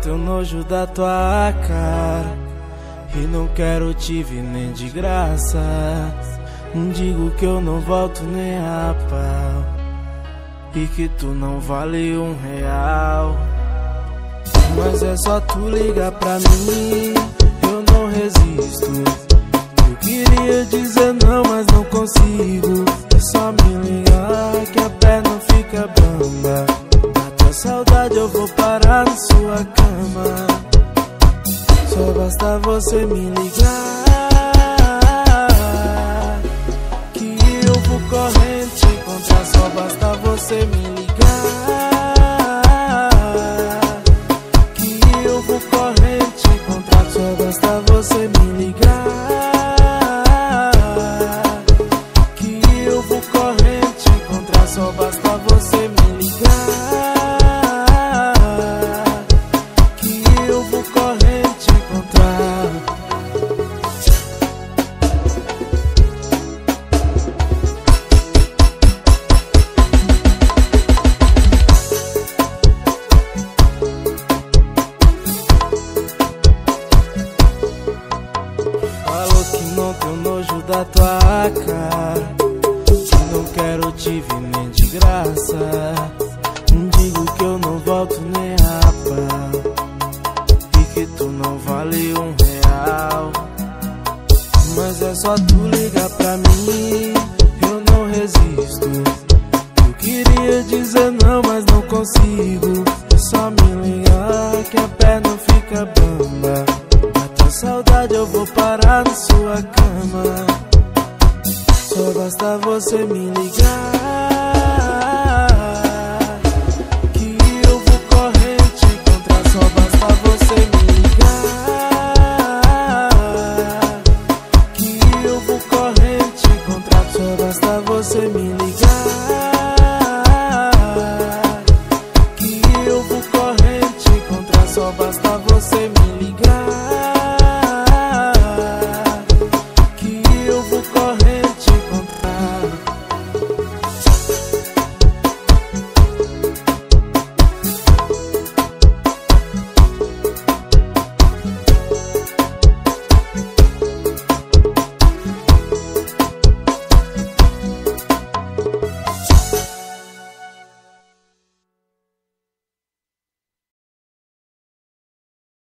tenho nojo da tua cara e não quero te ver nem de graça. Digo que eu não volto nem a pau e que tu não vale R$1. Mas é só tu ligar pra mim, eu não resisto. Eu queria dizer não, mas não consigo. É só me ligar que a perna fica bamba. Na tua saudade eu vou parar na sua cama. Só basta você me ligar que eu vou correndo te encontrar. Só basta você me ligar que eu vou correndo te encontrar. Só basta você me ligar que eu vou correndo te encontrar. Só basta você me ligar que eu vou correndo te encontrar. Falou que não tenho nojo da tua cara, que não quero te ver nem de graça. Digo que eu não volto nem a pau e que tu não vale R$1. Mas é só tu ligar pra mim, eu não resisto. Eu queria dizer não, mas não consigo. É só me ligar que a perna fica bamba. Na tua saudade eu vou parar na sua cama. Só basta você me ligar que eu vou correr te encontrar. Só basta você me ligar que eu vou correr te encontrar. Só basta você me